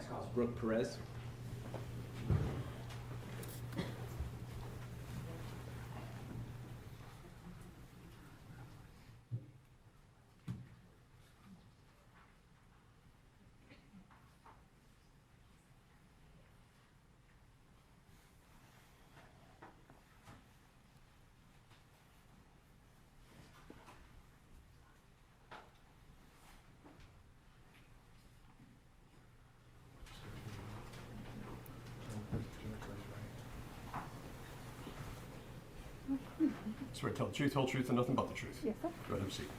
Next call is Brook Perez. Swear to tell the truth, whole truth, and nothing but the truth. Yes, sir. Go ahead, have a seat.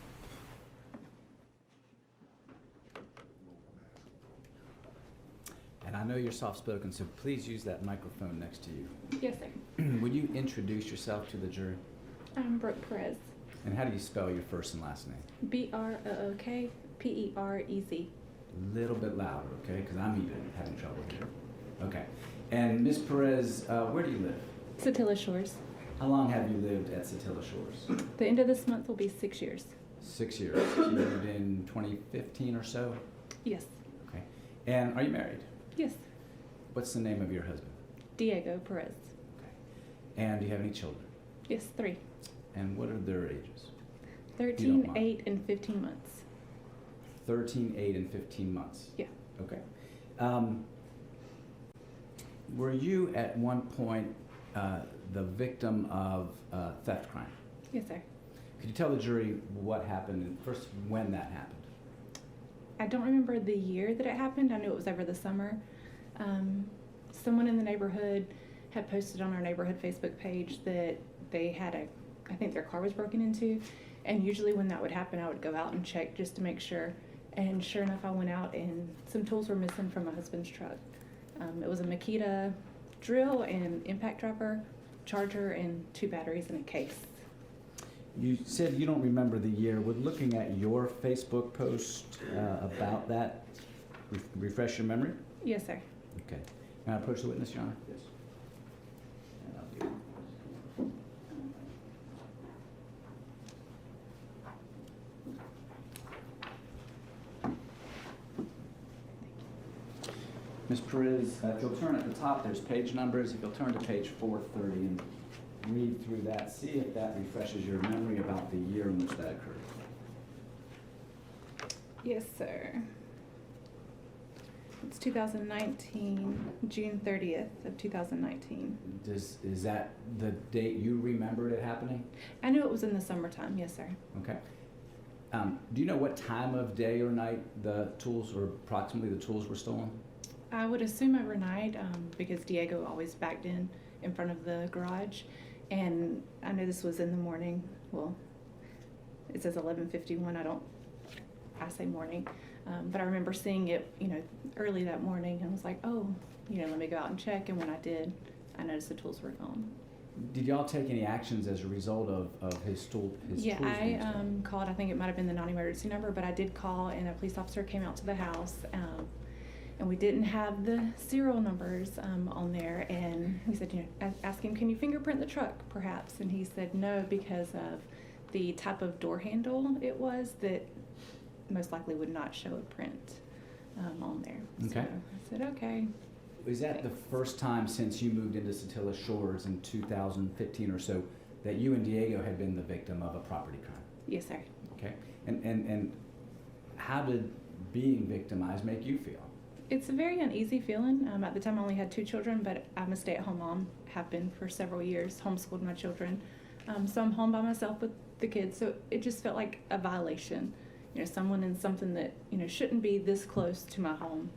And I know you're soft-spoken, so please use that microphone next to you. Yes, sir. Would you introduce yourself to the jury? I'm Brook Perez. And how do you spell your first and last name? Brook Perez. A little bit louder, okay? Because I'm even having trouble here. Okay. And Ms. Perez, where do you live? Satilla Shores. How long have you lived at Satilla Shores? The end of this month will be 6 years. 6 years. You moved in 2015 or so? Yes. Okay. And are you married? Yes. What's the name of your husband? Diego Perez. Okay. And do you have any children? Yes, 3. And what are their ages? You don't 13, mind. 8, and 15 months. 13, 8, and 15 months? Yeah. Okay. Were you at one point the victim of theft crime? Yes, sir. Could you tell the jury what happened and first when that happened? I don't remember the year that it happened. I knew it was over the summer. Someone in the neighborhood had posted on our neighborhood Facebook page that they had I think their car was broken into. And usually when that would happen, I would go out and check just to make sure. And sure enough, I went out and some tools were missing from my husband's truck. It was a Makita drill and impact dropper, charger, and 2 batteries in a case. You said you don't remember the year. Would looking at your Facebook post about that refresh your memory? Yes, sir. Okay. May I approach the witness, Your Honor? Yes. Ms. Perez, if you'll turn at the top, there's page numbers. If you'll turn to page 430 and read through that, see if that refreshes your memory about the year in which that occurred. Yes, sir. It's 2019, June 30th of 2019. Is that the date you remembered it happening? I knew it was in the summertime, yes, sir. Okay. Do you know what time of day or night the tools, or approximately the tools, were stolen? I would assume overnight because Diego always backed in front of the garage. And I know this was in the morning. Well, it says 11:51. I say morning. But I remember seeing it, early that morning and was like, oh, let me go out and check. And when I did, I noticed the tools were gone. Did y'all take any actions as a result of his tools? Yeah, being I stolen? called. I think it might have been the non-emergency number, but I did call, and a police officer came out to the house. And we didn't have the serial numbers on there. And he said, ask him, can you fingerprint the truck, perhaps? And he said no, because of the type of door handle it was, that most likely would not show a print on there. Okay. So I said, okay. Is that the first time since you moved into Satilla Shores in 2015 or so that you and Diego had been the victim of a property crime? Yes, sir. Okay. And how did being victimized make you feel? It's a very uneasy feeling. At the time, I only had 2 children, but I'm a stay-at-home mom, have been for several years, homeschooled my children. So I'm home by myself with the kids, so it just felt like a violation. Someone in something that, shouldn't be this close to my home.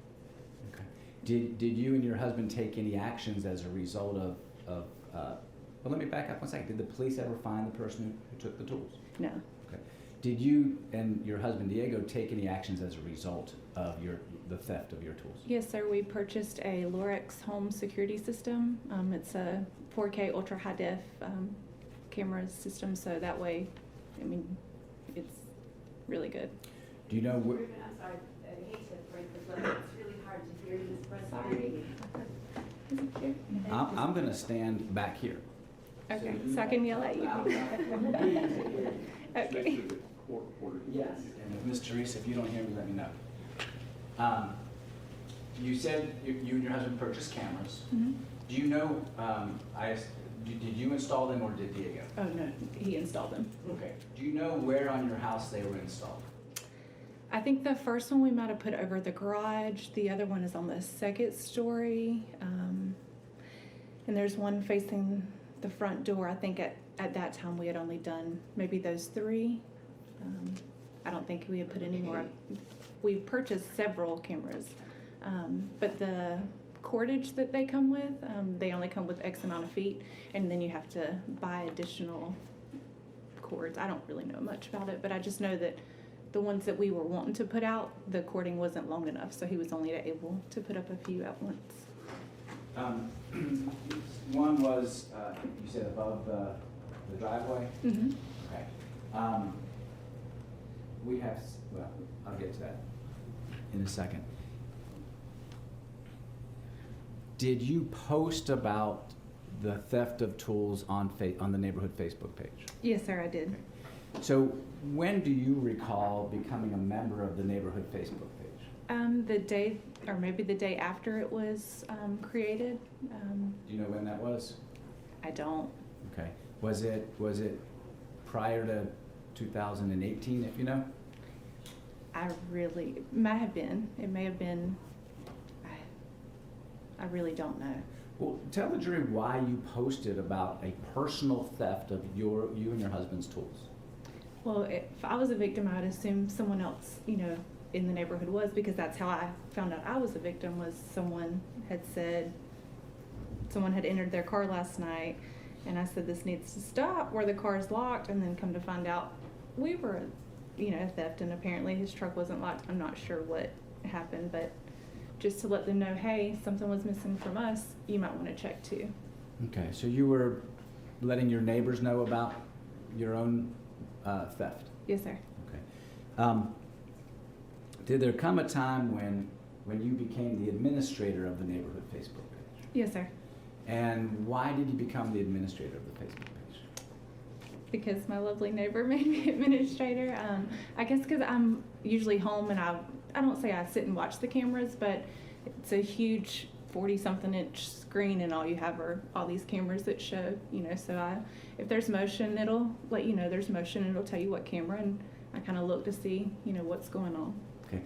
Okay. Did you and your husband take any actions as a result of well, let me back up one second. Did the police ever find the person who took the tools? No. Okay. Did you and your husband Diego take any actions as a result of the theft of your tools? Yes, sir. We purchased a Lorex home security system. It's a 4K ultra high def camera system, so that way, it's really good. Do you know where? I'm sorry, I hate to break the flow, it's really hard to hear you, Ms. President. I'm going to stand back here. Okay, so I can yell at you. Okay. Yes. And if Ms. Teresa, if you don't hear me, let me know. you said you and your husband purchased cameras. Mhm. Do you know, did you install them or did Diego? Oh, no, he installed them. Okay. Do you know where on your house they were installed? I think the first one we might have put over the garage. The other one is on the second story. And there's one facing the front door. I think at that time we had only done maybe those 3. I don't think we had put any more. We purchased several cameras. But the cordage that they come with, they only come with X amount of feet, and then you have to buy additional cords. I don't really know much about it, but I just know that the ones that we were wanting to put out, the cording wasn't long enough, so he was only able to put up a few at once. One was, you said above the driveway? Mm-hmm. Okay. We have, well, I'll get to that in a second. Did you post about the theft of tools on the neighborhood Facebook page? Yes, sir, I did. So when do you recall becoming a member of the neighborhood Facebook page? The day, or maybe the day after it was created. Do you know when that was? I don't. Okay. Was it prior to 2018, if you know? It might have been. It may have been. I really don't know. Well, tell the jury why you posted about a personal theft of you and your husband's tools. Well, if I was a victim, I'd assume someone else, in the neighborhood was, because that's how I found out I was a victim, was someone had said, someone had entered their car last night, and I said, this needs to stop, or the car's locked, and then come to find out we were, a theft, and apparently his truck wasn't locked. I'm not sure what happened, but just to let them know, hey, something was missing from us, you might want to check too. Okay, so you were letting your neighbors know about your own theft? Yes, sir. Okay. Did there come a time when you became the administrator of the neighborhood Facebook page? Yes, sir. And why did you become the administrator of the Facebook page? Because my lovely neighbor made me administrator. I guess because I'm usually home and I don't say I sit and watch the cameras, but it's a huge 40-something inch screen and all you have are all these cameras that show, so if there's motion, it'll let you know there's motion and it'll tell you what camera, and I kind of look to see, what's going on. Okay.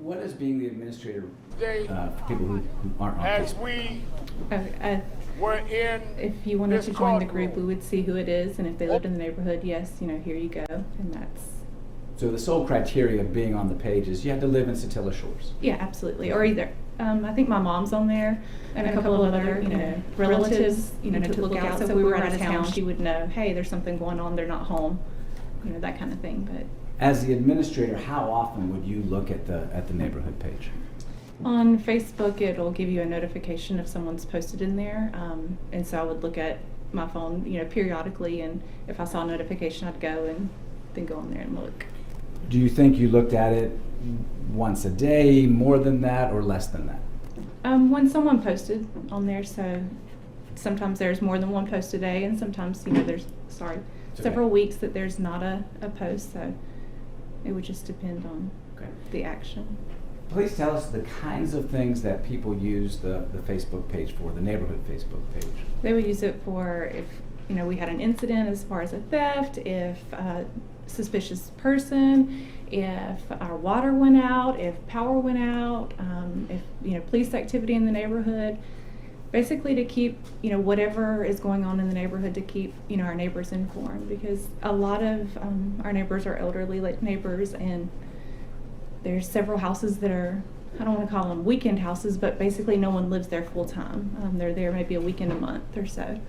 What is being the administrator Today, for people who aren't on as Facebook? we We're were in If you wanted this to join the group, we courtroom, would see who it is, and if they lived in the neighborhood, yes, here you go, and that's, So the sole criteria of being on the page is you had to live in Satilla Shores. yeah, absolutely, or either. I think my mom's on there, and a couple of other, relatives, to look out, so if we were out of town, she would know, hey, there's something going on, they're not home, that kind of thing, but. As the administrator, how often would you look at the neighborhood page? On Facebook, it'll give you a notification if someone's posted in there, and so I would look at my phone, periodically, and if I saw a notification, I'd go and then go on there and look. Do you think you looked at it once a day, more than that, or less than that? When someone posted on there, so sometimes there's more than one post a day, and sometimes, there's, okay. several weeks that there's not a post, so it would just depend on Okay. the action. Please tell us the kinds of things that people use the Facebook page for, the neighborhood Facebook page. They would use it for if, we had an incident as far as a theft, if a suspicious person, if our water went out, if power went out, if, police activity in the neighborhood. Basically to keep, whatever is going on in the neighborhood, to keep, our neighbors informed, because a lot of our neighbors are elderly neighbors, and there's several houses that are, I don't want to call them weekend houses, but basically no one lives there full time. They're there maybe a weekend a month or so.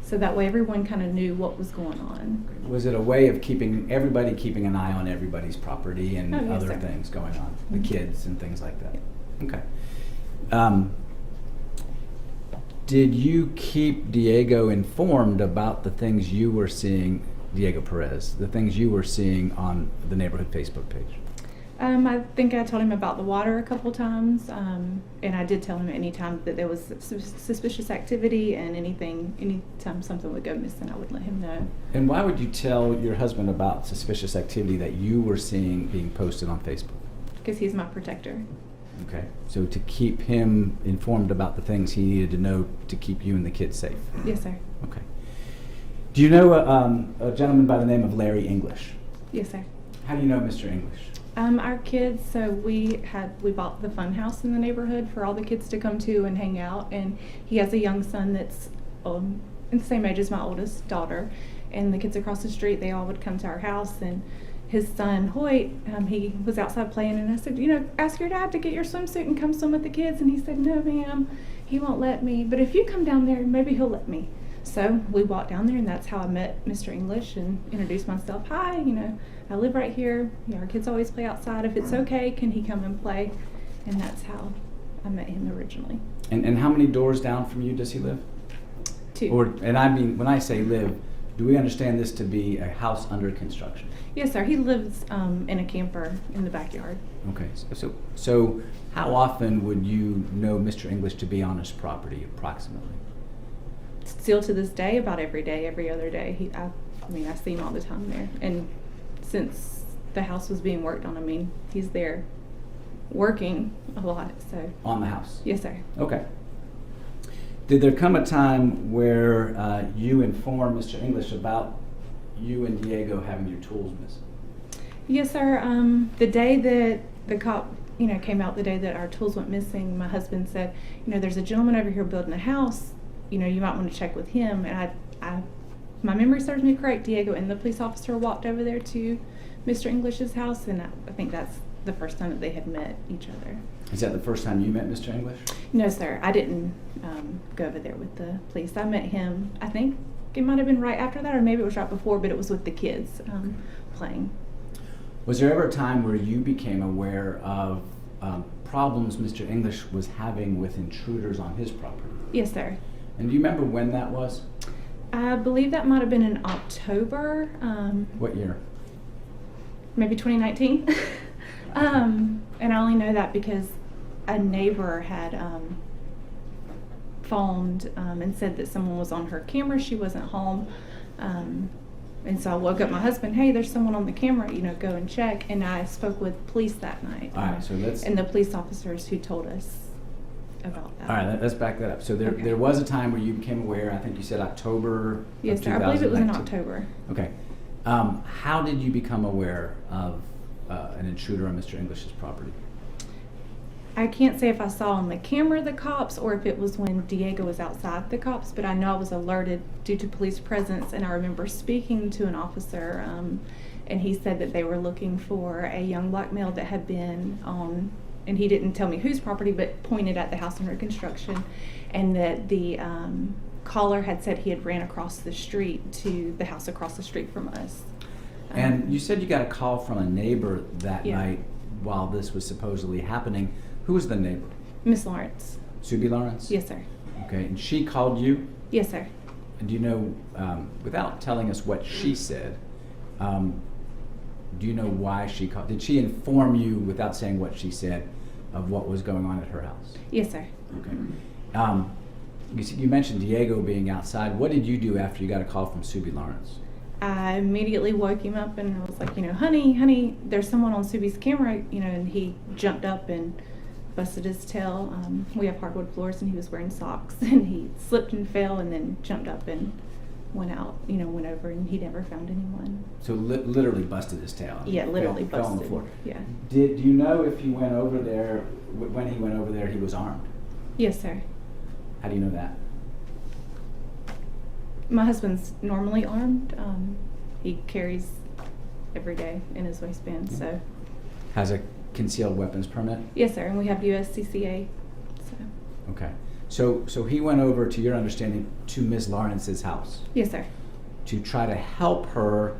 So that way everyone kind of knew what was going on. Was it a way of keeping an eye on everybody's property and Oh, yes, other sir. things going on, the Mhm. kids and things like that? Okay. Did you keep Diego informed about the things you were seeing, Diego Perez, the things you were seeing on the neighborhood Facebook page? I think I told him about the water a couple times, and I did tell him anytime that there was suspicious activity and anytime something would go missing, I would let him know. And why would you tell your husband about suspicious activity that you were seeing being posted on Facebook? Because he's my protector. Okay, so to keep him informed about the things he needed to know to keep you and the kids safe. Yes, sir. Okay. Do you know a gentleman by the name of Larry English? Yes, sir. How do you know Mr. English? Our kids, so we bought the fun house in the neighborhood for all the kids to come to and hang out, and he has a young son that's in the same age as my oldest daughter, and the kids across the street, they all would come to our house, and his son Hoyt, he was outside playing, and I said, ask your dad to get your swimsuit and come swim with the kids, and he said, no ma'am, he won't let me, but if you come down there, maybe he'll let me. So we walked down there, and that's how I met Mr. English and introduced myself. Hi, I live right here. Our kids always play outside. If it's okay, can he come and play? And that's how I met him originally. And how many doors down from you does he live? 2. And I mean, when I say live, do we understand this to be a house under construction? Yes, sir. He lives in a camper in the backyard. Okay, so how often would you know Mr. English to be on his property, approximately? Still to this day, about every day, every other day. I see him all the time there. And since the house was being worked on, he's there working a lot. So On the house? Yes, sir. Okay. Did there come a time where you informed Mr. English about you and Diego having your tools missing? Yes, sir. The day that the cop, came out, the day that our tools went missing, my husband said, there's a gentleman over here building a house. You might want to check with him. And my memory serves me correct. Diego and the police officer walked over there to Mr. English's house, and I think that's the first time that they had met each other. Is that the first time you met Mr. English? No, sir. I didn't go over there with the police. I met him, I think it might have been right after that, or maybe it was right before, but it was with the kids playing. Was there ever a time where you became aware of problems Mr. English was having with intruders on his property? Yes, sir. And do you remember when that was? I believe that might have been in October. What year? Maybe 2019. And I only know that because a neighbor had phoned and said that someone was on her camera. She wasn't home. And so I woke up my husband, hey, there's someone on the camera, go and check. And I spoke with police that night. All right, so let's... And the police officers who told us about that. All right, let's back that up. So there was a time where you became aware, I think you said October Yes, of sir. I believe it was in 2019. October. Okay. How did you become aware of an intruder on Mr. English's property? I can't say if I saw on the camera the cops or if it was when Diego was outside the cops, but I know I was alerted due to police presence, and I remember speaking to an officer, and he said that they were looking for a young black male that had been on, and he didn't tell me whose property, but pointed at the house under construction, and that the caller had said he had ran across the street to the house across the street from us. And you said you got a call from a neighbor that Yeah. night while this was supposedly happening. Who was the neighbor? Miss Lawrence. Subi Lawrence? Yes, sir. Okay, and she called you? Yes, sir. And do you know, without telling us what she said, do you know why she called? Did she inform you, without saying what she said, of what was going on at her house? Yes, sir. Okay. You mentioned Diego being outside. What did you do after you got a call from Subi Lawrence? I immediately woke him up and I was like, honey, there's someone on Subi's camera, and he jumped up and busted his tail. We have hardwood floors and he was wearing socks and he slipped and fell and then jumped up and went out, went over, and he never found anyone. So literally busted his tail. Yeah, literally fell busted. on the floor. Yeah. Do you know if he went over there, when he went over there, he was armed? Yes, sir. How do you know that? My husband's normally armed. He carries every day in his waistband, so. Has a concealed weapons permit? Yes, sir, and we have USCCA, so. Okay. So he went over, to your understanding, to Ms. Lawrence's house Yes, sir. to try to help her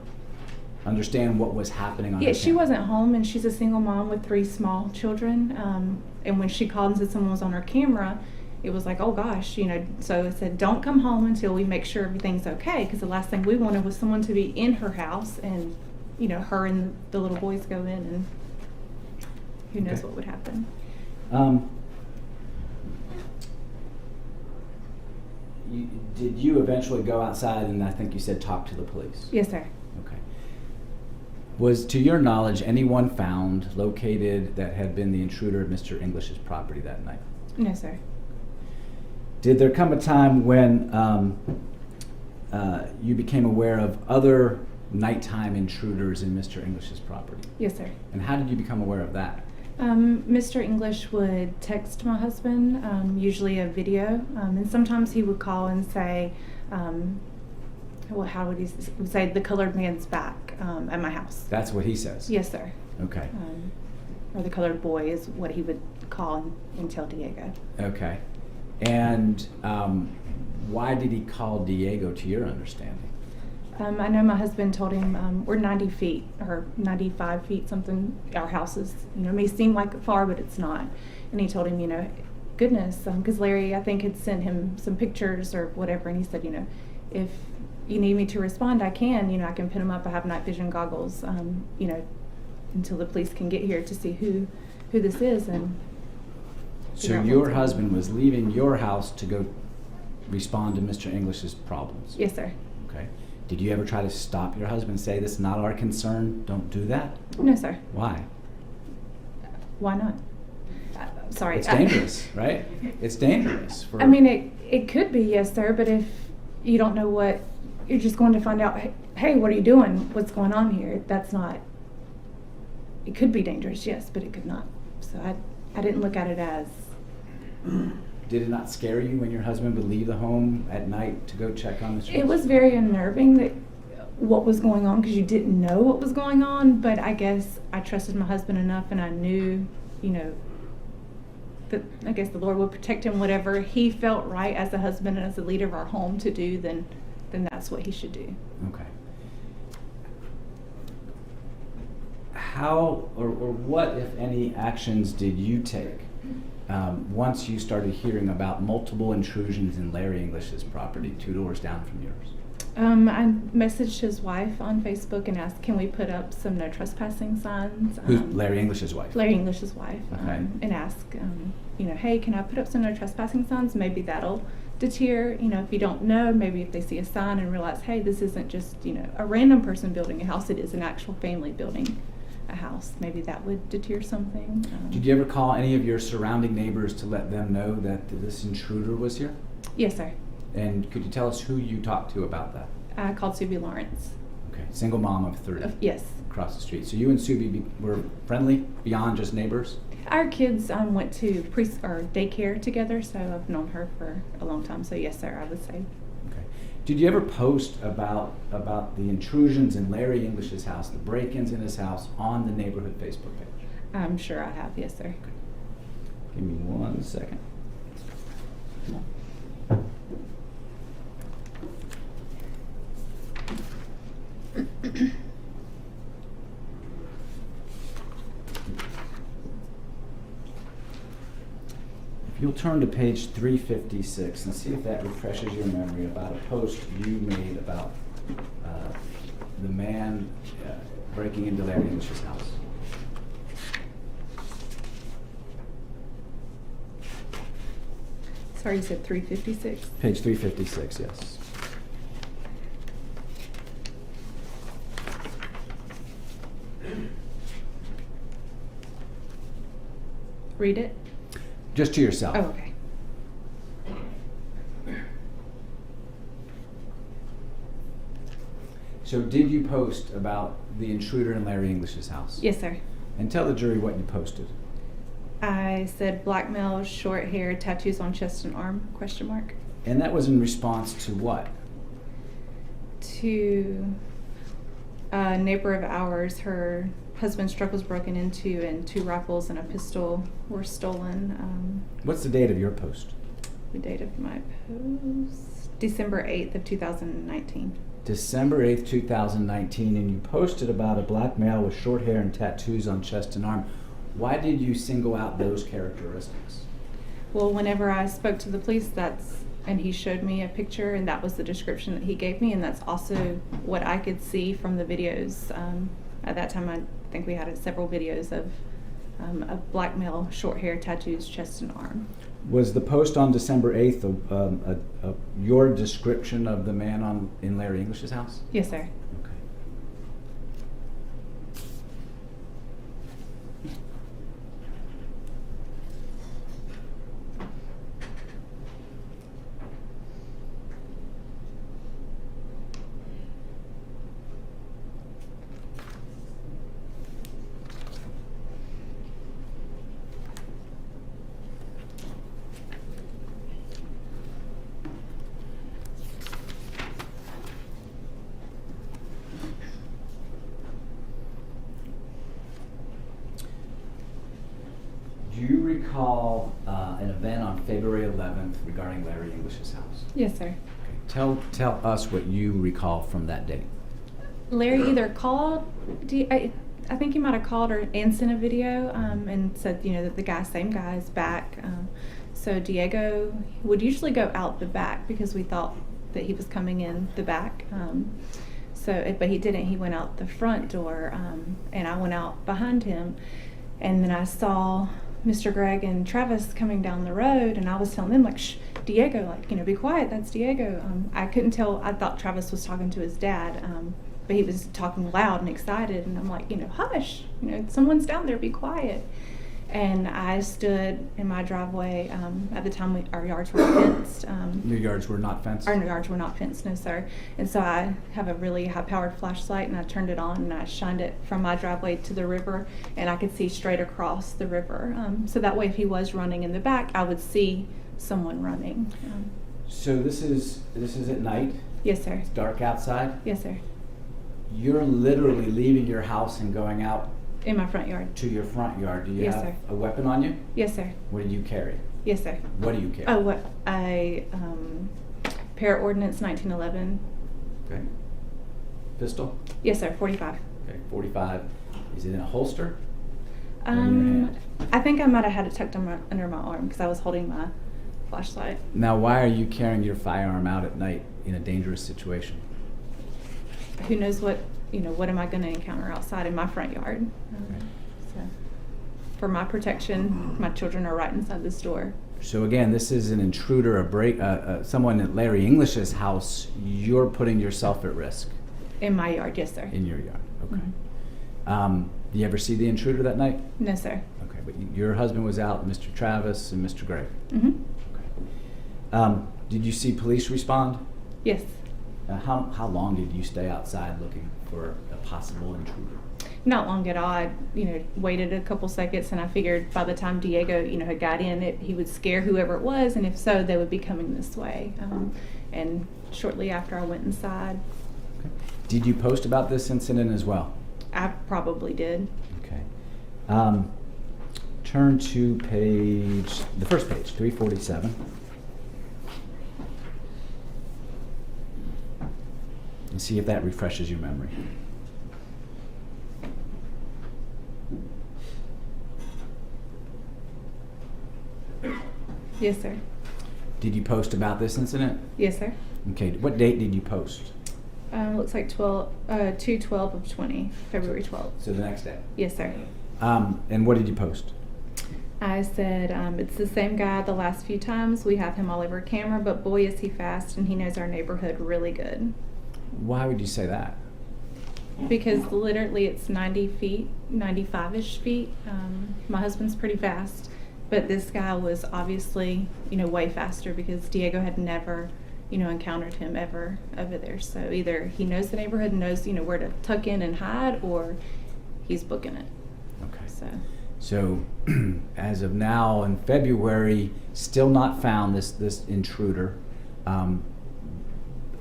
understand what was happening on Yeah, her she camera. wasn't home, and she's a single mom with 3 small children. And when she called and said someone was on her camera, it was like, oh gosh, So I said, don't come home until we make sure everything's okay, because the last thing we wanted was someone to be in her house, and her and the little boys go in, and who knows Okay. what would happen. Did you eventually go outside and I think you said talk to the police? Yes, sir. Okay. Was, to your knowledge, anyone found, located, that had been the intruder at Mr. English's property that night? No, sir. Did there come a time when you became aware of other nighttime intruders in Mr. English's property? Yes, sir. And how did you become aware of that? Mr. English would text my husband, usually a video, and sometimes he would call and say, well, how would he say, the colored man's back at my house. That's what he says? Yes, sir. Okay. Or the colored boy is what he would call and tell Diego. Okay. And why did he call Diego, to your understanding? I know my husband told him we're 90 feet or 95 feet something. Our house is, may seem like far, but it's not. And he told him, goodness, because Larry, I think, had sent him some pictures or whatever, and he said, if you need me to respond, I can. I can pin them up. I have night vision goggles, until the police can get here to see who this is. And so your husband was leaving your house to go respond to Mr. English's problems? Yes, sir. Okay. Did you ever try to stop your husband and say, this is not our concern, don't do that? No, sir. Why? Why not? Sorry. It's dangerous, right? It's dangerous. I mean, it could be, yes, sir, but if you don't know what, you're just going to find out, hey, what are you doing? What's going on here? That's not, it could be dangerous, yes, but it could not. So I didn't look at it as. Did it not scare you when your husband would leave the home at night to go check on the streets? It was very unnerving that what was going on, because you didn't know what was going on, but I guess I trusted my husband enough, and I knew, that I guess the Lord would protect him. Whatever he felt right as a husband and as a leader of our home to do, then that's what he should do. Okay. How or what, if any, actions did you take once you started hearing about multiple intrusions in Larry English's property, 2 doors down from yours? I messaged his wife on Facebook and asked, can we put up some no trespassing signs? Who's Larry English's wife? Larry English's wife. Okay. And ask, hey, can I put up some no trespassing signs? Maybe that'll deter, if you don't know, maybe if they see a sign and realize, hey, this isn't just, a random person building a house, it is an actual family building a house. Maybe that would deter something. Did you ever call any of your surrounding neighbors to let them know that this intruder was here? Yes, sir. And could you tell us who you talked to about that? I called Subi Lawrence. Okay, single mom of 3. Yes. Across the street. So you and Subi were friendly beyond just neighbors? Our kids went to daycare together, so I've known her for a long time. So yes, sir, I would say. Okay. Did you ever post about the intrusions in Larry English's house, the break-ins in his house, on the neighborhood Facebook page? I'm sure I have, yes, sir. Okay. Give me 1 second. If you'll turn to page 356 and see if that refreshes your memory about a post you made about the man breaking into Larry English's house. Sorry, you said 356? Page 356, yes. Read it? Just to yourself. Oh, okay. So did you post about the intruder in Larry English's house? Yes, sir. And tell the jury what you posted. I said black male, short hair, tattoos on chest and arm, ? And that was in response to what? To a neighbor of ours, her husband's truck was broken into and 2 rifles and a pistol were stolen. What's the date of your post? The date of my post, December 8th of 2019. December 8th, 2019, and you posted about a black male with short hair and tattoos on chest and arm. Why did you single out those characteristics? Well, whenever I spoke to the police, and he showed me a picture, and that was the description that he gave me, and that's also what I could see from the videos. At that time, I think we had several videos of a black male, short hair, tattoos, chest and arm. Was the post on December 8th your description of the man in Larry English's house? Yes, sir. Okay. recall an event on February 11th regarding Larry English's house? Yes, sir. Okay. Tell us what you recall from that date. Larry either called, I think he might have called and sent a video and said, that the same guy is back. So Diego would usually go out the back because we thought that he was coming in the back. But he didn't. He went out the front door, and I went out behind him. And then I saw Mr. Greg and Travis coming down the road, and I was telling them, like, shh, Diego, like, be quiet, that's Diego. I couldn't tell. I thought Travis was talking to his dad, but he was talking loud and excited, and I'm like, hush, someone's down there, be quiet. And I stood in my driveway. At the time, our yards were fenced. Your yards were not fenced? Our yards were not fenced, no, sir. And so I have a really high-powered flashlight, and I turned it on, and I shined it from my driveway to the river, and I could see straight across the river. So that way, if he was running in the back, I would see someone running. So this is at night? Yes, sir. It's dark outside? Yes, sir. You're literally leaving your house and going out In my front yard. to your front yard. Do you Yes, have sir. a weapon on you? Yes, sir. What do you carry? Yes, sir. What do you carry? Oh, what? Para Ordinance 1911. Okay. Pistol? Yes, sir. 45. Okay, 45. Is it in a holster? Or in your hand? I think I might have had it tucked under my arm because I was holding my flashlight. Now, why are you carrying your firearm out at night in a dangerous situation? Who knows what am I going to encounter outside in my front yard? Okay. So, for my protection, my children are right inside this door. So again, this is an intruder, someone at Larry English's house. You're putting yourself at risk. In my yard, yes, sir. In your yard, okay. Mhm. Do you ever see the intruder that night? No, sir. Okay, but your husband was out, Mr. Travis and Mr. Gregg. Mm-hmm. Okay. Did you see police respond? Yes. How long did you stay outside looking for a possible intruder? Not long at all. I, waited a couple seconds, and I figured by the time Diego, had got in, he would scare whoever it was, and if so, they would be coming this way. And shortly after, I went inside. Okay. Did you post about this incident as well? I probably did. Okay. Turn to the first page, 347. And see if that refreshes your memory. Yes, sir. Did you post about this incident? Yes, sir. Okay, what date did you post? Looks like 2/12 of 20, February 12th. So the next day. Yes, sir. And what did you post? I said, it's the same guy the last few times. We have him all over camera, but boy, is he fast, and he knows our neighborhood really good. Why would you say that? Because literally it's 90 feet, 95-ish feet. My husband's pretty fast, but this guy was obviously, way faster because Diego had never, encountered him ever over there. So either he knows the neighborhood and knows, where to tuck in and hide, or he's booking it. Okay. So as of now in February, still not found this intruder,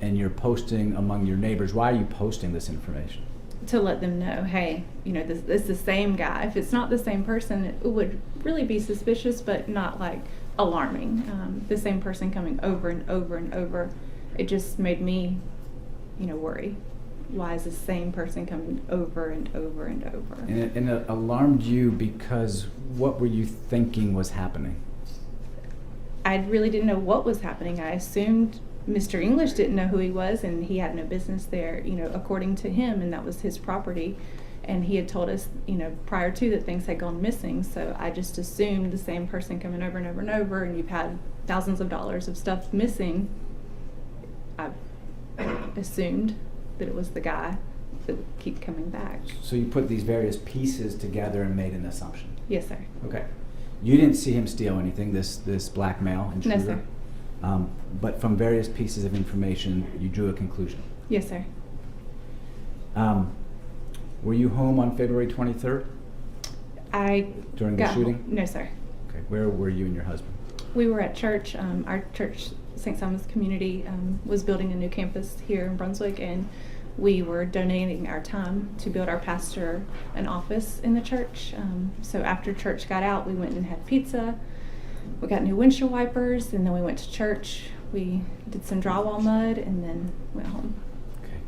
and you're posting among your neighbors. Why are you posting this information? To let them know, hey, this is the same guy. If it's not the same person, it would really be suspicious, but not like alarming. The same person coming over and over and over, it just made me, worry. Why is the same person coming over and over and over? And it alarmed you because what were you thinking was happening? I really didn't know what was happening. I assumed Mr. English didn't know who he was, and he had no business there, according to him, and that was his property. And he had told us, prior to that things had gone missing. So I just assumed the same person coming over and over and over, and you've had thousands of dollars of stuff missing. I assumed that it was the guy that would keep coming back. So you put these various pieces together and made an assumption. Yes, sir. Okay. You didn't see him steal anything, this black male intruder? No, sir. But from various pieces of information, you drew a conclusion. Yes, sir. Were you home on February 23rd? During the shooting? No, sir. Okay. Where were you and your husband? We were at church. Our church, St. Simon's Community, was building a new campus here in Brunswick, and we were donating our time to build our pastor an office in the church. So after church got out, we went and had pizza. We got new windshield wipers, and then we went to church. We did some drywall mud, and then went home. Okay.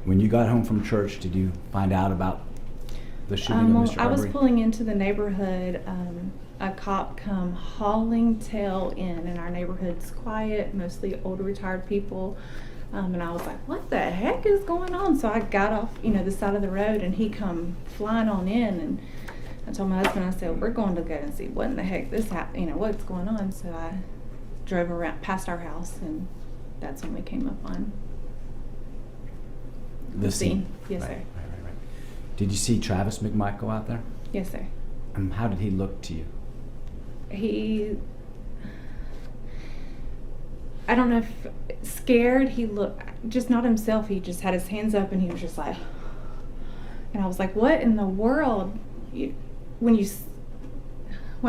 When you got home from church, did you find out about the shooting of Mr. I was ARbery? pulling into the neighborhood. A cop come hauling tail in, and our neighborhood's quiet, mostly old retired people. And I was like, what the heck is going on? So I got off, the side of the road, and he come flying on in, and I told my husband, I said, we're going to go and see what in the heck what's going on. So I drove around past our house, and that's when we came up on The scene. Yes, Right, sir. right. Did you see Travis McMichael out there? Yes, sir. How did he look to you? I don't know if scared, he looked just not himself. He just had his hands up, and he was just like, and I was like, what in the world? When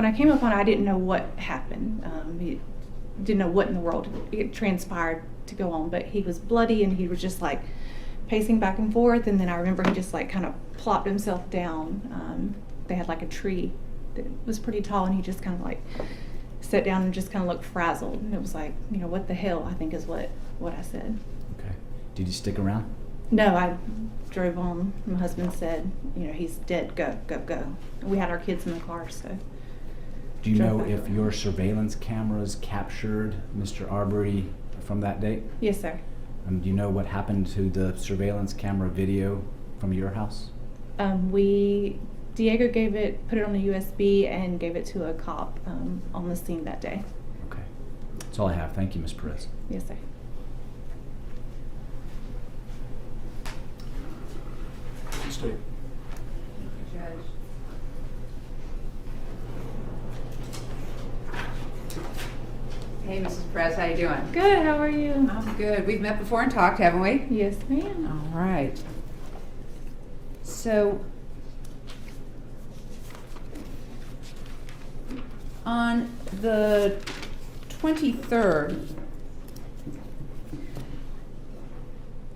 I came up on it, I didn't know what happened. Didn't know what in the world it transpired to go on, but he was bloody, and he was just like pacing back and forth, and then I remember he just like kind of plopped himself down. They had like a tree that was pretty tall, and he just kind of like sat down and just kind of looked frazzled, and it was like, what the hell, I think is what I said. Okay. Did you stick around? No, I drove on. My husband said, he's dead, go. We had our kids in the car, so. Do you Drove know back if around. your surveillance cameras captured Mr. ARbery from that date? Yes, sir. Do you know what happened to the surveillance camera video from your house? Diego put it on a USB and gave it to a cop on the scene that day. Okay. That's all I have. Thank you, Ms. Perez. Yes, sir. Stay. Hey, Mrs. Perez, how you doing? Good, how are you? I'm good. We've met before and talked, haven't we? Yes, ma'am. All right. So, on the 23rd,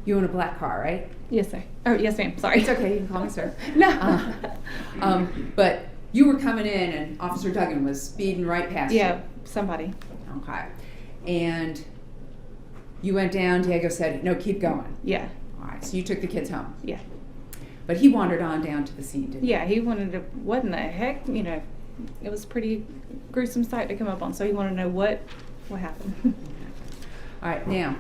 you own a black car, right? Yes, sir. Oh, yes, ma'am. Sorry. It's okay, you can call me sir. No. But you were coming in and Officer Duggan was speeding right past you. Yeah, somebody. Okay. And you went down, Diego said, no, keep going. Yeah, All right, so you took the kids home. yeah. But he wandered on down to the scene, didn't he? Yeah, he wanted to, what in the heck, it was a pretty gruesome sight to come up on, so he wanted to know what happened. All right, now,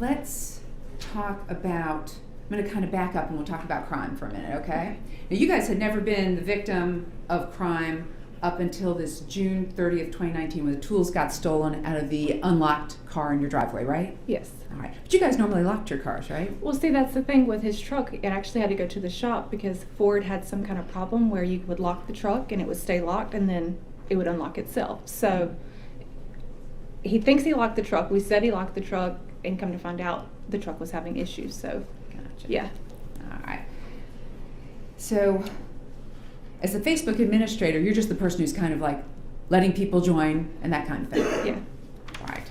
let's talk about, I'm gonna kind of back up and we'll talk about crime for a minute, okay? Now, you guys had never been the victim of crime up until this June 30th, 2019, when the tools got stolen out of the unlocked car in your driveway, right? Yes. All right, but you guys normally locked your cars, right? Well, see, that's the thing with his truck. It actually had to go to the shop because Ford had some kind of problem where you would lock the truck and it would stay locked and then it would unlock itself. So he thinks he locked the truck. We said he locked the truck, and come to find out the truck was having issues. So, Gotcha. yeah. All right. So, as a Facebook administrator, you're just the person who's kind of like letting people join and that kind of thing. Yeah. Right.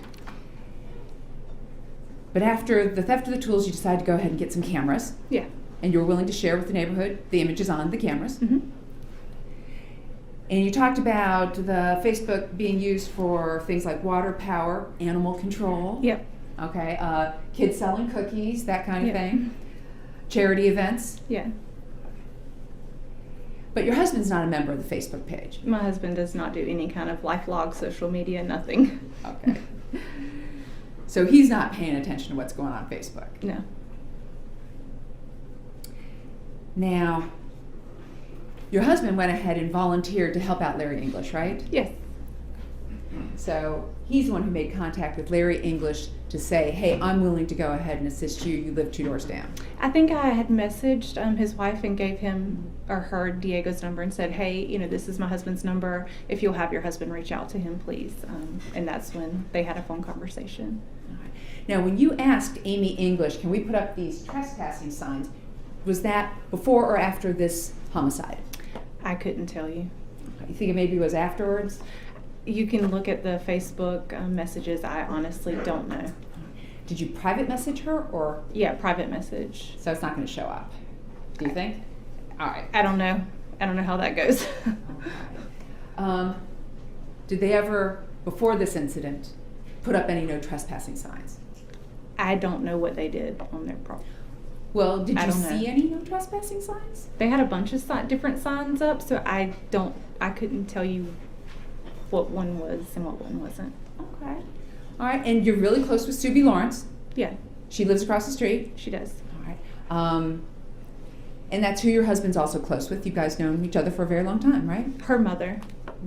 But after the theft of the tools, you decided to go ahead and get some cameras, Yeah. and you were willing to share with the neighborhood the images on the cameras. Mm-hmm. And you talked about the Facebook being used for things like water power, animal control. Yep. Okay. Kids selling cookies, that kind of Yeah. thing. Charity events. Yeah. But your husband's not a member of the Facebook page. My husband does not do any kind of life log, social media, nothing. Okay. So he's not paying attention to what's going on Facebook. No. Now, your husband went ahead and volunteered to help out Larry English, right? Yes. So he's the one who made contact with Larry English to say, hey, I'm willing to go ahead and assist you. You live 2 doors down. I think I had messaged his wife and gave him or her Diego's number and said, hey, this is my husband's number. If you'll have your husband reach out to him, please. And that's when they had a phone conversation. All right. Now, when you asked Amy English, can we put up these trespassing signs, was that before or after this homicide? I couldn't tell you. You think it maybe was afterwards? You can look at the Facebook messages. I honestly don't know. Did you private message her, or Yeah, private message. so it's not going to show up? Do you think? All right. I don't know. I don't know how that goes. Did they ever, before this incident, put up any no trespassing signs? I don't know what they did on their property. Well, did I you don't know. see any no trespassing signs? They had a bunch of different signs up, so I couldn't tell you what one was and what one wasn't. Okay. All right, and you're really close with Subi Lawrence. Yeah, She lives across the street. she does. All right. And that's who your husband's also close with. You guys known each other for a very long time, right? Her mother.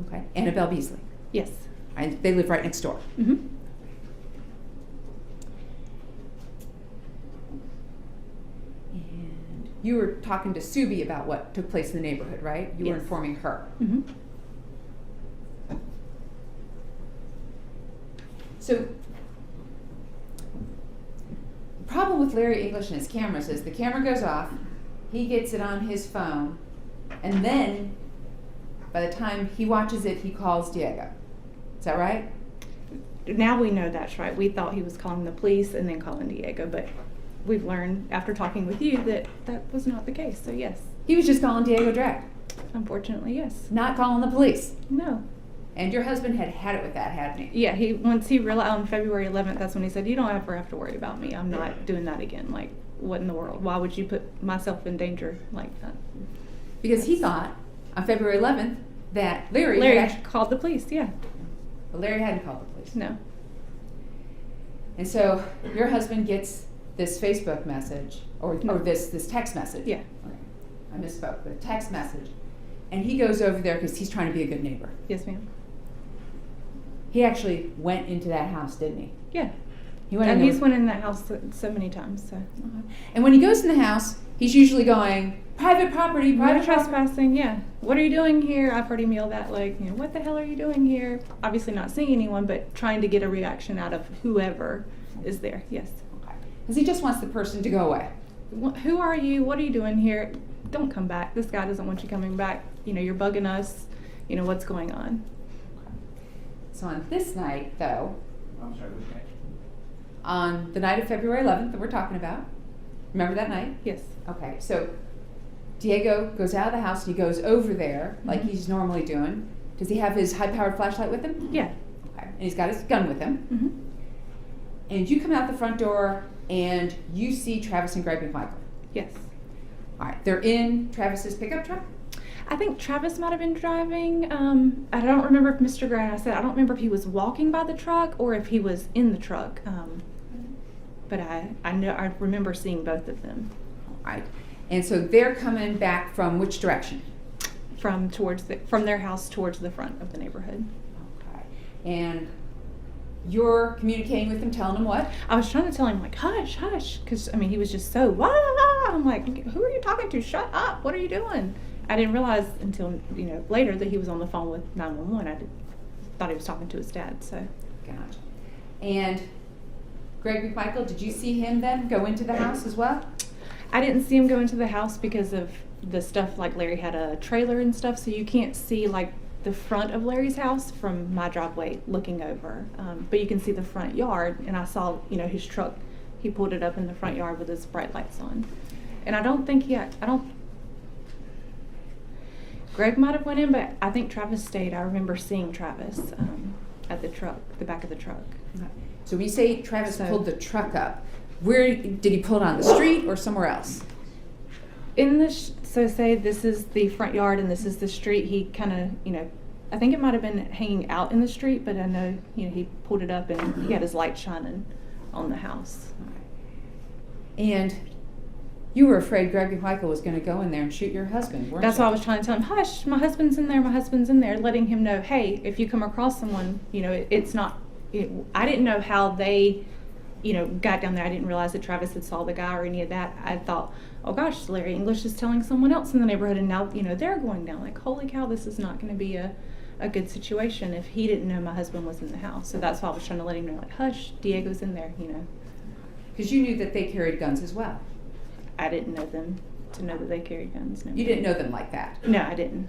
Okay. Annabelle Beasley. Yes. And they live right next door. Mm-hmm. And you were talking to Subi about what took place in the neighborhood, right? You were Yes. informing her. Mm-hmm. So, the problem with Larry English and his cameras is the camera goes off, he gets it on his phone, and then by the time he watches it, he calls Diego. Is that right? Now we know that's right. We thought he was calling the police and then calling Diego, but we've learned after talking with you that that was not the case. So yes, He was just calling Diego direct, unfortunately, yes. not calling the police. No. And your husband had had it with that, hadn't he? Yeah, once he realized on February 11th, that's when he said, "You don't ever have to worry about me. I'm not doing that again." Like, what in the world? Why would you put myself in danger like that? Because he thought on February 11th that Larry Larry had called the police. Yeah. but Larry hadn't called the police. No. And so your husband gets this Facebook message, or this text message. Yeah. Okay. I misspoke, but a text message. And he goes over there because he's trying to be a good neighbor. Yes, ma'am. He actually went into that house, didn't he? Yeah. He went And in there he's went in that house so many times. So. And when he goes in the house, he's usually going, private property, No private property. trespassing, yeah. What are you doing here? I've heard him yell that, like, what the hell are you doing here? Obviously not seeing anyone, but trying to get a reaction out of whoever is there, yes. Because he just wants the person to go away. Who are you? What are you doing here? Don't come back. This guy doesn't want you coming back. You're bugging us. What's going on? So on this night, though, I'm sorry, which night? on the night of February 11th that we're talking about, remember that night? Yes. Okay, so Diego goes out of the house and he goes over there like Mhm. he's normally doing. Does he have his high-powered flashlight with him? Yeah. Okay, and he's got his gun with him. Mm-hmm. And you come out the front door and you see Travis and Greg McMichael. Yes. All right, they're in Travis's pickup truck. I think Travis might have been driving. I don't remember if Mr. Gray, I don't remember if he was walking by the truck or if he was in the truck. But I remember seeing both of them All right, and so they're coming back from which direction? from their house towards the front of the neighborhood. Okay, and you're communicating with them, telling them what? I was trying to tell him, like, hush, hush, because he was just so wah. I'm like, who are you talking to? Shut up! What are you doing? I didn't realize until later that he was on the phone with 911. I thought he was talking to his dad. So. Gotcha. And Greg McMichael, did you see him then go into the house as well? I didn't see him go into the house because of the stuff, like Larry had a trailer and stuff, so you can't see like the front of Larry's house from my driveway looking over. But you can see the front yard, and I saw, his truck. He pulled it up in the front yard with his bright lights on. And I don't think Greg might have went in, but I think Travis stayed. I remember seeing Travis at the back of the truck. Okay. So when you say Travis So- pulled the truck up, where did he pull it on the street or somewhere else? So say this is the front yard and this is the street. He kind of, I think it might have been hanging out in the street, but I know, he pulled it up and he had his light shining on the house. And you were afraid Greg McMichael was going to go in there and shoot your husband, weren't That's you? why I was trying to tell him, hush, my husband's in there, letting him know, hey, if you come across someone, it's not, I didn't know how they, got down there. I didn't realize that Travis had saw the guy or any of that. I thought, oh gosh, Larry English is telling someone else in the neighborhood, and now, they're going down. Like, holy cow, this is not going to be a good situation if he didn't know my husband was in the house. So that's why I was trying to let him know, like, hush, Diego's in there, Because you knew that they carried guns as well. I didn't know them to know that they carried guns. No. You didn't know them like that. No, I didn't.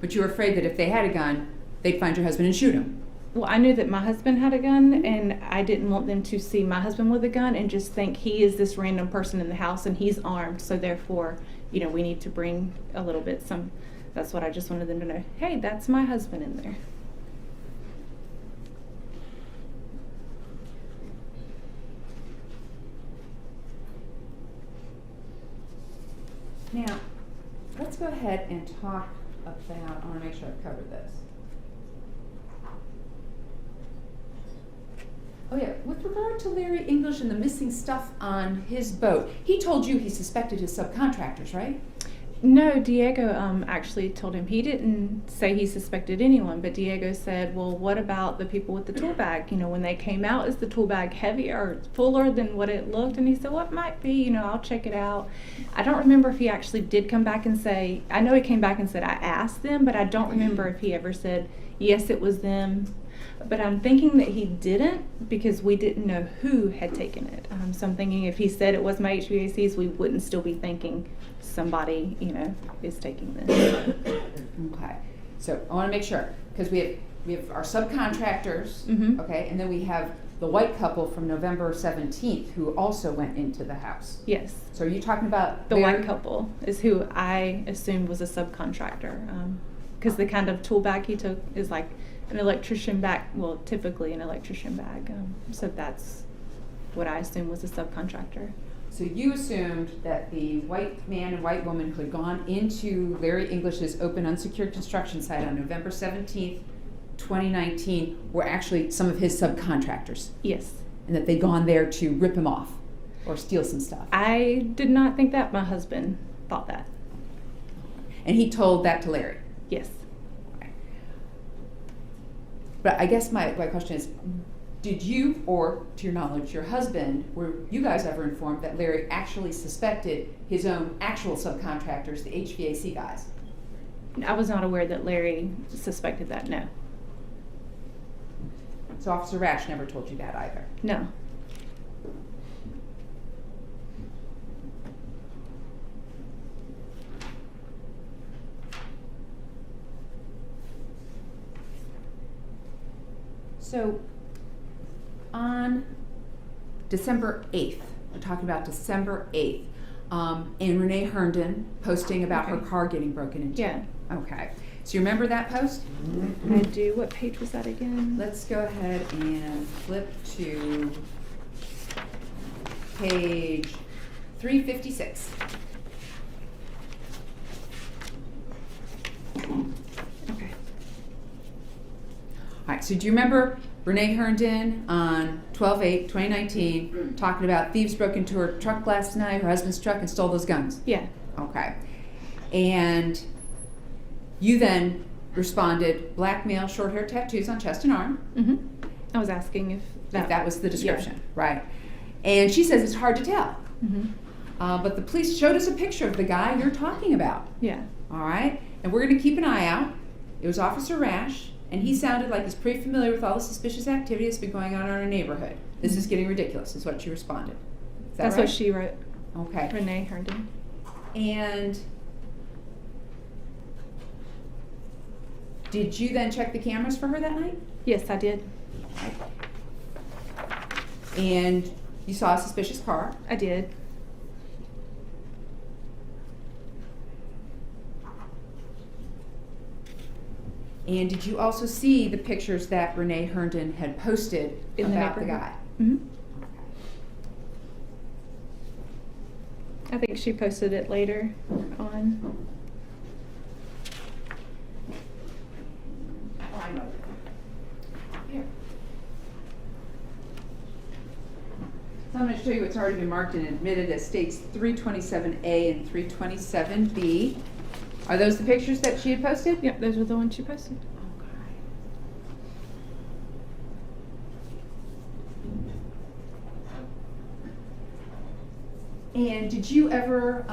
But you were afraid that if they had a gun, they'd find your husband and shoot him. Well, I knew that my husband had a gun, and I didn't want them to see my husband with a gun and just think he is this random person in the house and he's armed. So therefore, we need to bring a little bit that's what I just wanted them to know. Hey, that's my husband in there. Now, let's go ahead and talk about, I want to make sure I've covered this. Oh yeah, with regard to Larry English and the missing stuff on his boat, he told you he suspected his subcontractors, right? No, Diego actually told him. He didn't say he suspected anyone, but Diego said, well, what about the people with the tool bag? When they came out, is the tool bag heavier or fuller than what it looked? And he said, well, it might be, I'll check it out. I don't remember if he actually did come back and say, I know he came back and said, I asked them, but I don't remember if he ever said, yes, it was them. But I'm thinking that he didn't because we didn't know who had taken it. So I'm thinking if he said it was my HVACs, we wouldn't still be thinking somebody, is taking this. Okay, so I want to make sure, because we have our subcontractors, Mhm. okay, and then we have the white couple from November 17th who also went into the house. Yes. So are you talking about The Larry? white couple is who I assumed was a subcontractor. Because the kind of tool bag he took is like an electrician bag, well, typically an electrician bag. So that's what I assumed was a subcontractor. So you assumed that the white man and white woman who had gone into Larry English's open unsecured construction site on November 17th, 2019 were actually some of his subcontractors, Yes. and that they'd gone there to rip him off or steal some stuff. I did not think that. My husband thought that. And he told that to Larry. Yes. But I guess my question is, did you, or to your knowledge, your husband, were you guys ever informed that Larry actually suspected his own actual subcontractors, the HVAC guys? I was not aware that Larry suspected that, no. So Officer Rash never told you that either? No. So on December 8th, we're talking about December 8th, and Renee Herndon posting about her Okay. car getting broken into. Yeah. Okay. So you remember that post? I do. What page was that again? Let's go ahead and flip to page 356. Okay. All right, so do you remember Renee Herndon on 12/8/2019 talking about thieves broke into her truck last night, her husband's truck, and stole those guns? Yeah. Okay. And you then responded, black male, short hair, tattoos on chest and arm. Mm-hmm. I was asking if That was the description, right? And she says it's hard to tell. Mm-hmm. But the police showed us a picture of the guy you're talking about. Yeah. All right? And we're going to keep an eye out. It was Officer Rash, and he sounded like he's pretty familiar with all the suspicious activity that's been going on in our neighborhood. This is getting ridiculous, is what she responded. Is that That's right? what she wrote. Okay. Renee Herndon. And did you then check the cameras for her that night? Yes, I did. And you saw a suspicious car. I did. And did you also see the pictures that Renee Herndon had posted In the about the neighborhood. guy? Mm-hmm. I think she posted it later on. Oh, I know. Here. So I'm going to show you what's already been marked and admitted as states 327A and 327B. Are those the pictures that she had posted? Yep, those were the ones she posted. And did you ever,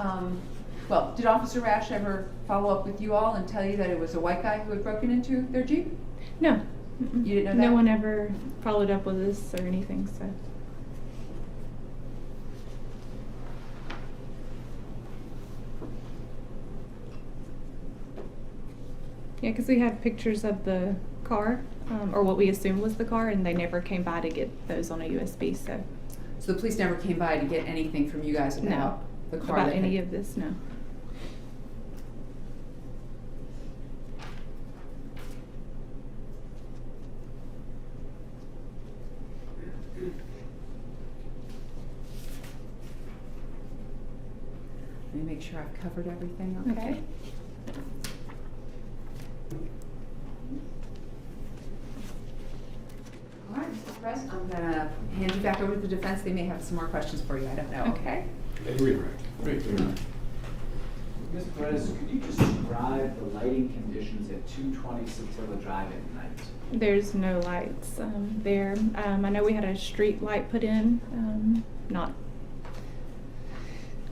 did Officer Rash ever follow up with you all and tell you that it was a white guy who had broken into their Jeep? No. Mm-mm. You didn't know that? No one ever followed up with us or anything, so. Yeah, because we have pictures of the car, or what we assumed was the car, and they never came by to get those on a USB, so. So the police never came by to get anything from you guys about No. the car? About that any had- of this, no. Let me make sure I've covered everything, okay? Okay. All right, Mr. President, I'm gonna hand you back over to the defense. They may have some more questions for you, I don't know, okay? Redirect. Great. Ms. Perez, could you describe the lighting conditions at 220 Satilla Drive at night? There's no lights there. I know we had a street light put in, not,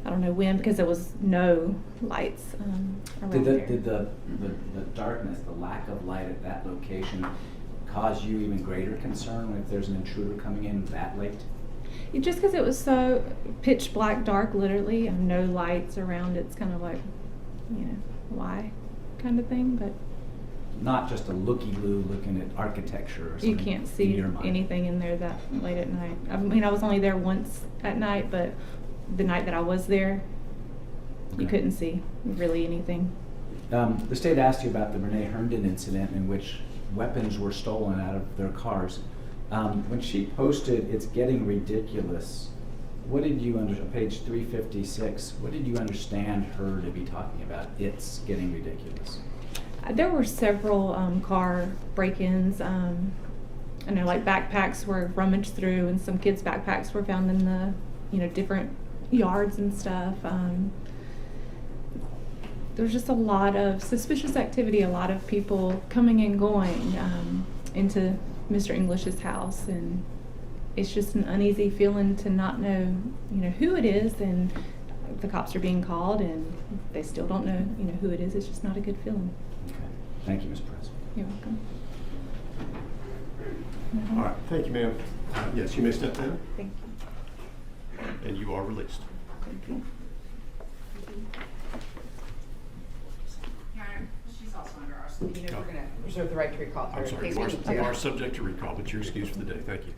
I don't know when, because there was no lights around there. Did the darkness, the lack of light at that location cause you even greater concern if there's an intruder coming in that late? Just because it was so pitch black dark, literally, and no lights around, it's kind of like, why kind of thing, but Not just a looky-loo looking at architecture or something. you can't in see your mind. anything in there that late at night. I mean, I was only there once at night, but the night that I was there, you Okay. couldn't see really anything. The state asked you about the Renee Herndon incident in which weapons were stolen out of their cars. When she posted, "It's getting ridiculous," what did you page 356, what did you understand her to be talking about? It's getting ridiculous. There were several car break-ins. I know, like, backpacks were rummaged through, and some kids' backpacks were found in the, different yards and stuff. There's just a lot of suspicious activity, a lot of people coming and going into Mr. English's house, and it's just an uneasy feeling to not know, who it is, and the cops are being called, and they still don't know, who it is. It's just not a good feeling. Okay. Thank you, Ms. Perez. You're welcome. All right, thank you, ma'am. Yes, you may step down, Thank you. and you are released. Thank you. Your Honor, she's also under our, we're gonna reserve the right to recall her. I'm in sorry, case you we are, need to. you are subject to recall, but you're excused for the day. Thank you.